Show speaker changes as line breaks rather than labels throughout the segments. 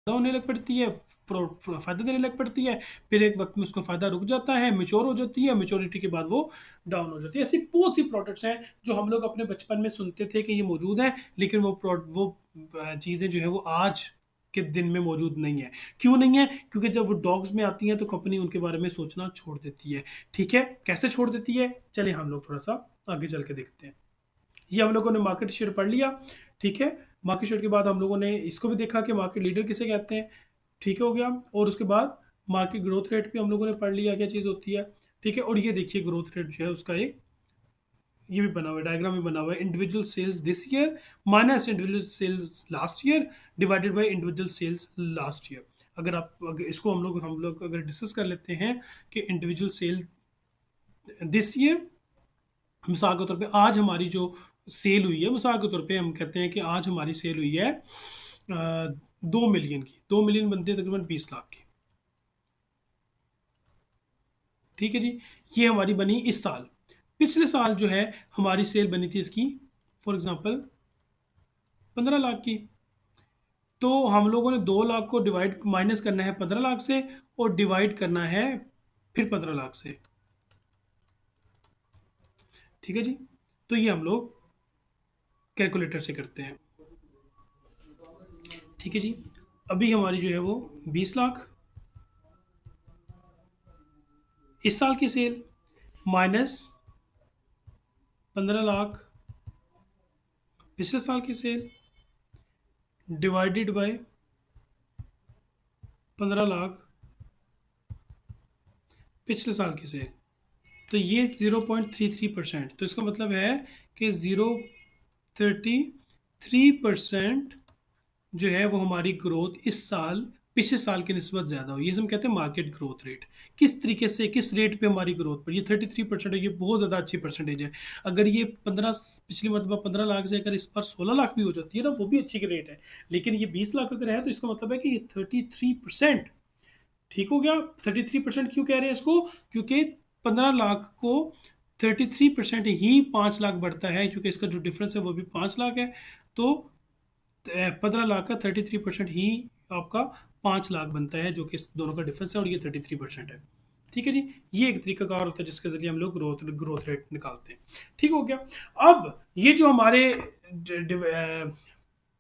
होने लग पड़ती है, फायदा देने लग पड़ती है, फिर एक वक्त में उसका फायदा रुक जाता है, मेच्योर हो जाती है, मेच्योरिटी के बाद वो डाउन हो जाती है। ऐसी बहुत सी प्रोडक्ट्स हैं जो हम लोग अपने बचपन में सुनते थे कि ये मौजूद है, लेकिन वो चीज़ें जो है वो आज के दिन में मौजूद नहीं है। क्यों नहीं है? क्योंकि जब वो डॉग्स में आती हैं तो कंपनी उनके बारे में सोचना छोड़ देती है। ठीक है, कैसे छोड़ देती है, चलिए हम लोग थोड़ा सा आगे चल के देखते हैं। ये हम लोगों ने मार्केट शेयर पढ़ लिया। ठीक है, मार्केट शेयर के बाद हम लोगों ने इसको भी देखा कि मार्केट लीडर किसे कहते हैं। ठीक हो गया, और उसके बाद मार्केट ग्रोथ रेट भी हम लोगों ने पढ़ लिया क्या चीज़ होती है। ठीक है, और ये देखिए ग्रोथ रेट जो है उसका एक ये भी बना हुआ है, डायग्राम भी बना हुआ है, individual cells this year minus individual cells last year divided by individual cells last year. अगर इसको हम लोग अगर डिस्कस कर लेते हैं कि इंडिविजुअल सेल दिस ईयर, मिसाल के तौर पे आज हमारी जो सेल हुई है, मिसाल के तौर पे हम कहते हैं कि आज हमारी सेल हुई है 2 मिलियन की, 2 मिलियन बनते हैं तकरीबन 20 लाख की। ठीक है जी, ये हमारी बनी इस साल। पिछले साल जो है हमारी सेल बनी थी इसकी फॉर एग्जांपल 15 लाख की। तो हम लोगों ने 2 लाख को डिवाइड माइनस करना है 15 लाख से, और डिवाइड करना है फिर 15 लाख से। ठीक है जी, तो ये हम लोग कैलकुलेटर से करते हैं। ठीक है जी, अभी हमारी जो है वो 20 लाख इस साल की सेल माइनस 15 लाख पिछले साल की सेल डिवाइडेड बाय 15 लाख पिछले साल की सेल। तो ये 0.33%, तो इसका मतलब है कि 0.33% जो है वो हमारी ग्रोथ इस साल पिछले साल की निस्बत ज़्यादा हुई। ये हम कहते हैं मार्केट ग्रोथ रेट। किस तरीके से, किस रेट पे हमारी ग्रोथ पर, ये 33% है, ये बहुत ज़्यादा अच्छी परसेंटेज है। अगर ये 15 पिछली मरतबा 15 लाख से अगर इस पर 16 लाख भी हो जाती है ना, वो भी अच्छी रेट है। लेकिन ये 20 लाख अगर है तो इसका मतलब है कि ये 33%। ठीक हो गया, 33% क्यों कह रहे हैं इसको? क्योंकि 15 लाख को 33% ही 5 लाख बढ़ता है, क्योंकि इसका जो डिफरेंस है वो भी 5 लाख है। तो 15 लाख का 33% ही आपका 5 लाख बनता है, जो कि इस दोनों का डिफरेंस है, और ये 33% है। ठीक है जी, ये एक तरीका कार होता है जिसके जरिए हम लोग ग्रोथ रेट निकालते हैं। ठीक हो गया। अब ये जो हमारे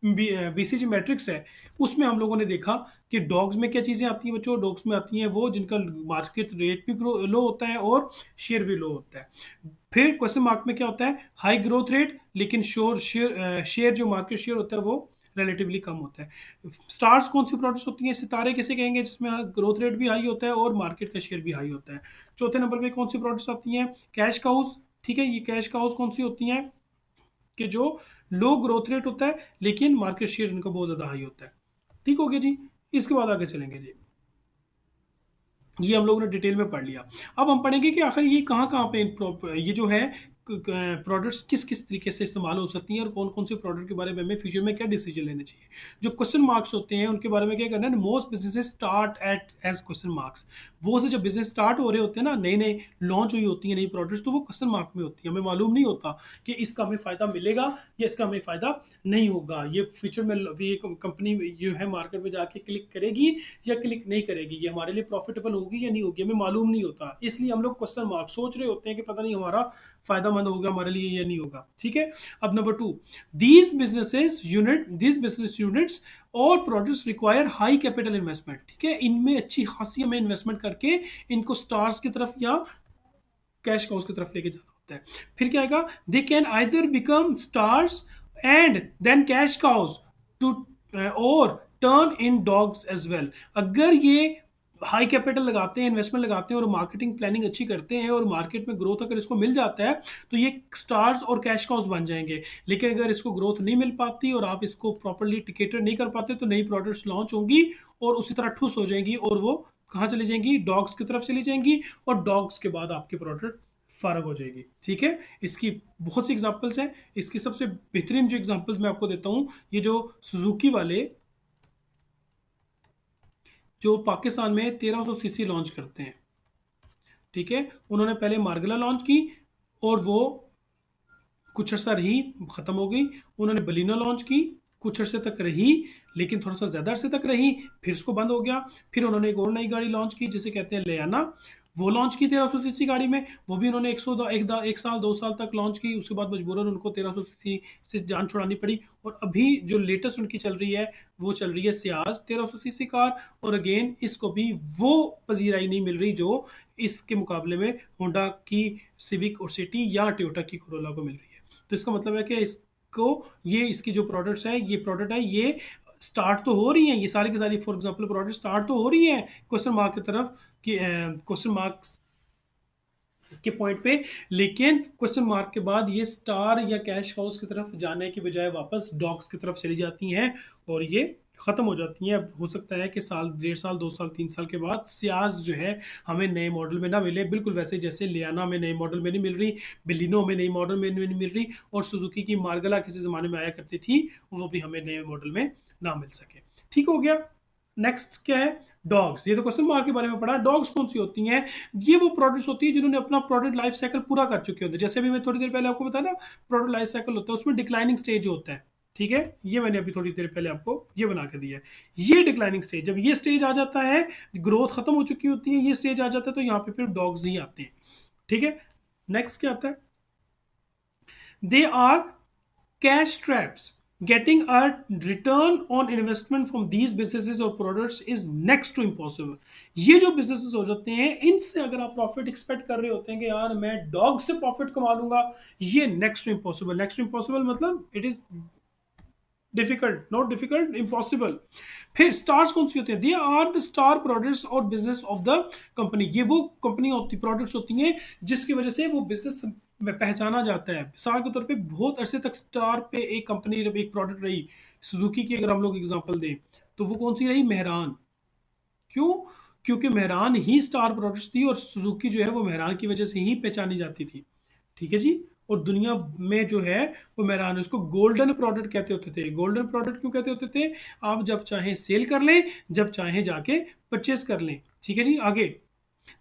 बीसीजी मैट्रिक्स है, उसमें हम लोगों ने देखा कि डॉग्स में क्या चीज़ें आती हैं बच्चों। डॉग्स में आती हैं वो जिनका मार्केट रेट भी लो होता है और शेयर भी लो होता है। फिर क्वेश्चन मार्क में क्या होता है? हाई ग्रोथ रेट, लेकिन शेयर जो मार्केट शेयर होता है वो रिलेटिवली कम होता है। स्टार्स कौन सी प्रोडक्ट्स होती हैं? सितारे किसे कहेंगे? जिसमें ग्रोथ रेट भी हाई होता है और मार्केट का शेयर भी हाई होता है। चौथे नंबर पे कौन सी प्रोडक्ट्स आती हैं? Cash cows. ठीक है, ये कैश काउस कौन सी होती हैं? कि जो लो ग्रोथ रेट होता है लेकिन मार्केट शेयर इनका बहुत ज़्यादा हाई होता है। ठीक हो गया जी, इसके बाद आगे चलेंगे जी। ये हम लोगों ने डिटेल में पढ़ लिया। अब हम पढ़ेंगे कि आखिर ये कहाँ कहाँ पे ये जो है प्रोडक्ट्स किस किस तरीके से इस्तेमाल हो सकती हैं, और कौन कौन से प्रोडक्ट के बारे में हमें फ्यूचर में क्या डिसीजन लेने चाहिए। जो क्वेश्चन मार्क्स होते हैं उनके बारे में क्या करना है? Most businesses start at as question marks. वो से जब बिजनेस स्टार्ट हो रहे होते हैं ना, नए नए लॉन्च हुई होती है नई प्रोडक्ट्स, तो वो क्वेश्चन मार्क में होती है। हमें मालूम नहीं होता कि इसका हमें फ़ायदा मिलेगा या इसका हमें फ़ायदा नहीं होगा। ये फ्यूचर में ये कंपनी जो है मार्केट में जाके क्लिक करेगी या क्लिक नहीं करेगी, ये हमारे लिए प्रॉफिटेबल होगी या नहीं होगी, हमें मालूम नहीं होता। इसलिए हम लोग क्वेश्चन मार्क सोच रहे होते हैं कि पता नहीं हमारा फायदा मंद होगा हमारे लिए या नहीं होगा। ठीक है, अब नंबर 2, दीज बिजनेस यूनिट्स और products require high capital investment. ठीक है, इनमें अच्छी खासी हमें इन्वेस्टमेंट करके इनको स्टार्स की तरफ या कैश काउस की तरफ लेके जाना होता है। फिर क्या आएगा? They can either become stars and then cash cows too or turn in dogs as well. अगर ये हाई कैपिटल लगाते हैं, इन्वेस्टमेंट लगाते हैं और मार्केटिंग प्लानिंग अच्छी करते हैं और मार्केट में ग्रोथ अगर इसको मिल जाता है तो ये स्टार्स और कैश काउस बन जाएंगे। लेकिन अगर इसको ग्रोथ नहीं मिल पाती और आप इसको प्रॉपरली टिकेटर नहीं कर पाते तो नई प्रोडक्ट्स लॉन्च होंगी और उसी तरह ठुस हो जाएंगी, और वो कहाँ चली जाएंगी? डॉग्स की तरफ चली जाएंगी, और डॉग्स के बाद आपकी प्रोडक्ट फारग हो जाएगी। ठीक है, इसकी बहुत सी एग्जांपल्स हैं। इसकी सबसे बेहतरीन जो एग्जांपल्स मैं आपको देता हूं, ये जो सुजुकी वाले जो पाकिस्तान में 1300 सीसी लॉन्च करते हैं। ठीक है, उन्होंने पहले मार्गला लॉन्च की और वो कुछ अर्सा रही, खत्म हो गई। उन्होंने बलिनो लॉन्च की, कुछ अर्से तक रही, लेकिन थोड़ा सा ज़्यादा अरसे तक रही, फिर उसको बंद हो गया। फिर उन्होंने एक और नई गाड़ी लॉन्च की जिसे कहते हैं लियाना, वो लॉन्च की 1300 सीसी गाड़ी में, वो भी उन्होंने 1 साल 2 साल तक लॉन्च की, उसके बाद मजबूरन उनको 1300 सीसी से जान छुड़ानी पड़ी। और अभी जो लेटेस्ट उनकी चल रही है वो चल रही है सियाज 1300 सीसी कार, और अगेन इसको भी वो पजीराई नहीं मिल रही जो इसके मुकाबले में होंडा की सिविक और सिटी या टोयोटा की कोरोला को मिल रही है। तो इसका मतलब है कि इसको, ये इसकी जो प्रोडक्ट्स है, ये प्रोडक्ट है, ये स्टार्ट तो हो रही हैं, ये सारी की सारी फॉर एग्जांपल प्रोडक्ट स्टार्ट तो हो रही हैं क्वेश्चन मार्क की तरफ, कि क्वेश्चन मार्क्स के पॉइंट पे, लेकिन क्वेश्चन मार्क के बाद ये स्टार या कैश काउस की तरफ जाने की बजाय वापस डॉग्स की तरफ चली जाती हैं और ये खत्म हो जाती हैं। अब हो सकता है कि साल 1.5 साल 2 साल 3 साल के बाद सियाज जो है हमें नए मॉडल में ना मिले, बिल्कुल वैसे जैसे लियाना में नए मॉडल में नहीं मिल रही, बिलिनो में नई मॉडल में नहीं मिल रही, और सुजुकी की मार्गला किसी ज़माने में आया करती थी, वो भी हमें नए मॉडल में ना मिल सके। ठीक हो गया। नेक्स्ट क्या है? डॉग्स। ये तो क्वेश्चन मार्क के बारे में पढ़ा। डॉग्स कौन सी होती हैं? ये वो प्रोडक्ट्स होती है जिन्होंने अपना प्रोडक्ट लाइफ साइकिल पूरा कर चुके होते हैं। जैसे अभी मैं थोड़ी देर पहले आपको बताया ना, प्रोडक्ट लाइफ साइकिल होता है, उसमें डिक्लाइनिंग स्टेज होता है। ठीक है, ये मैंने अभी थोड़ी देर पहले आपको ये बना के दिया है। ये डिक्लाइनिंग स्टेज, जब ये स्टेज आ जाता है, ग्रोथ खत्म हो चुकी होती है, ये स्टेज आ जाता है, तो यहाँ पे फिर डॉग्स ही आते हैं। ठीक है, नेक्स्ट क्या आता है? They are cash traps. Getting a return on investment from these businesses or products is next to impossible. ये जो businesses हो जाते हैं, इनसे अगर आप प्रॉफिट एक्सपेक्ट कर रहे होते हैं कि यार मैं डॉग से प्रॉफिट कमा लूंगा, ये next to impossible. Next to impossible मतलब it is difficult, not difficult, impossible. फिर स्टार्स कौन सी होती है? They are the star products or business of the company. ये वो कंपनी होती, प्रोडक्ट्स होती हैं जिसकी वजह से वो बिजनेस में पहचाना जाता है। मिसाल के तौर पे बहुत अरसे तक स्टार पे एक कंपनी, जब एक प्रोडक्ट रही, सुजुकी की अगर हम लोग एग्जांपल दें, तो वो कौन सी रही? मेहरान। क्यों? क्योंकि मेहरान ही स्टार प्रोडक्ट्स थी, और सुजुकी जो है वो मेहरान की वजह से ही पहचानी जाती थी। ठीक है जी। और दुनिया में जो है वो मेहरान, उसको गोल्डन प्रोडक्ट कहते होते थे। गोल्डन प्रोडक्ट क्यों कहते होते थे? आप जब चाहें सेल कर लें, जब चाहें जाके परचेस कर लें। ठीक है जी, आगे।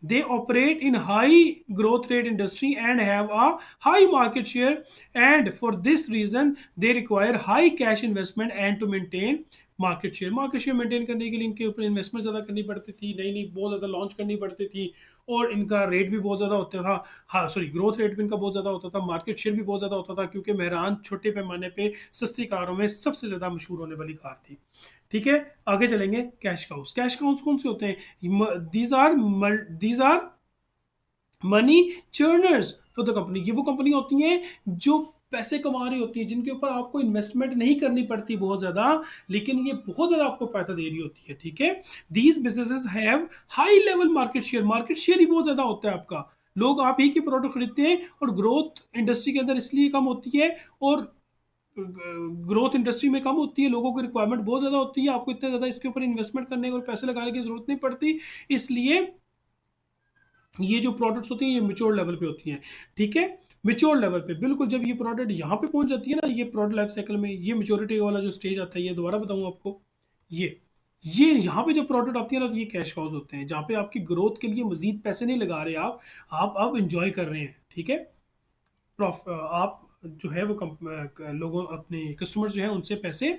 They operate in high growth rate industry and have a high market share, and for this reason they require high cash investment and to maintain market share. Market share maintain करने के लिए इनके ऊपर इन्वेस्टमेंट ज़्यादा करनी पड़ती थी, नई नई बहुत ज़्यादा लॉन्च करनी पड़ती थी, और इनका रेट भी बहुत ज़्यादा होता था। हाँ सॉरी, ग्रोथ रेट भी इनका बहुत ज़्यादा होता था, मार्केट शेयर भी बहुत ज़्यादा होता था, क्योंकि मेहरान छोटे पैमाने पे सस्ती कारों में सबसे ज़्यादा मशहूर होने वाली कार थी। ठीक है, आगे चलेंगे। Cash cows. कैश काउस कौन से होते हैं? These are money churners for the company. ये वो कंपनी होती हैं जो पैसे कमा रही होती है, जिनके ऊपर आपको इन्वेस्टमेंट नहीं करनी पड़ती बहुत ज्यादा, लेकिन ये बहुत ज्यादा आपको फायदा दे रही होती है। ठीक है, these businesses have high level market share. Market share ही बहुत ज्यादा होता है आपका, लोग आप ही की प्रोडक्ट खरीदते हैं, और ग्रोथ इंडस्ट्री के अंदर इसलिए कम होती है, और ग्रोथ इंडस्ट्री में कम होती है, लोगों की रिक्वायरमेंट बहुत ज़्यादा होती है, आपको इतने ज़्यादा इसके ऊपर इन्वेस्टमेंट करने और पैसे लगाने की जरूरत नहीं पड़ती, इसलिए ये जो प्रोडक्ट्स होती हैं ये मिच्योर लेवल पे होती हैं। ठीक है, मिच्योर लेवल पे बिल्कुल, जब ये प्रोडक्ट यहाँ पे पहुंच जाती है ना, ये प्रोडक्ट लाइफ साइकिल में ये मेच्योरिटी वाला जो स्टेज आता है, ये दोबारा बताऊँ आपको, ये यहाँ पे जब प्रोडक्ट आती है ना, तो ये कैश काउज होते हैं, जहाँ पे आपकी ग्रोथ के लिए मजीद पैसे नहीं लगा रहे आप अब इंजॉय कर रहे हैं। ठीक है, आप जो है वो लोगों, अपने कस्टमर्स जो है उनसे पैसे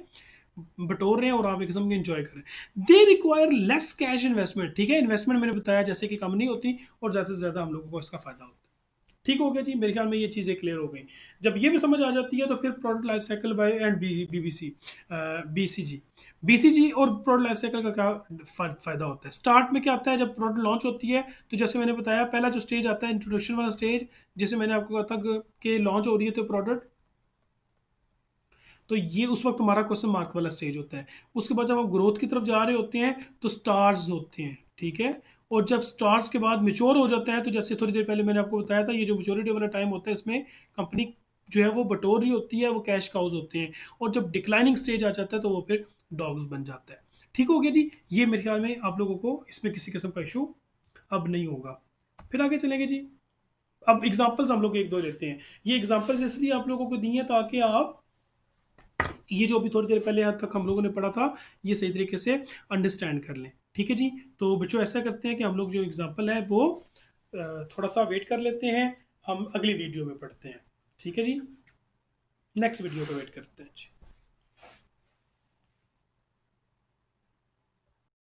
बटोर रहे हैं, और आप एक किस्म के एंजॉय कर रहे हैं। They require less cash investment. ठीक है, इन्वेस्टमेंट मैंने बताया जैसे कि कम नहीं होती, और ज़्यादा से ज़्यादा हम लोगों को इसका फायदा होता है। ठीक हो गया जी, मेरे ख्याल में ये चीज़ें क्लियर हो गई। जब ये भी समझ आ जाती है, तो फिर product life cycle by and BBC BCG. BCG और प्रोडक्ट लाइफ साइकिल का क्या फायदा होता है? स्टार्ट में क्या आता है, जब प्रोडक्ट लॉन्च होती है, तो जैसे मैंने बताया, पहला जो स्टेज आता है इंट्रोडक्शन वाला स्टेज, जैसे मैंने आपको कहा था कि लॉन्च हो रही है तो प्रोडक्ट, तो ये उस वक्त हमारा क्वेश्चन मार्क वाला स्टेज होता है। उसके बाद जब हम ग्रोथ की तरफ जा रहे होते हैं, तो स्टार्स होते हैं। ठीक है, और जब स्टार्स के बाद मेच्योर हो जाता है, तो जैसे थोड़ी देर पहले मैंने आपको बताया था, ये जो मेच्योरिटी वाला टाइम होता है, इसमें कंपनी जो है वो बटोर रही होती है, वो कैश काउज होते हैं, और जब डिक्लाइनिंग स्टेज आ जाता है, तो वो फिर डॉग्स बन जाता है। ठीक हो गया जी, ये मेरे ख्याल में आप लोगों को इसमें किसी किस्म का इशू अब नहीं होगा। फिर आगे चलेंगे जी। अब एग्जाम्पल्स हम लोग एक दो लेते हैं। ये एग्जाम्पल्स इसलिए आप लोगों को दी हैं ताकि आप ये जो अभी थोड़ी देर पहले यहाँ तक हम लोगों ने पढ़ा था, ये सही तरीके से अंडरस्टैंड कर लें। ठीक है जी, तो बच्चों ऐसा करते हैं कि हम लोग जो एग्जांपल है वो थोड़ा सा वेट कर लेते हैं, हम अगली वीडियो में पढ़ते हैं। ठीक है जी, नेक्स्ट वीडियो को वेट करते हैं जी।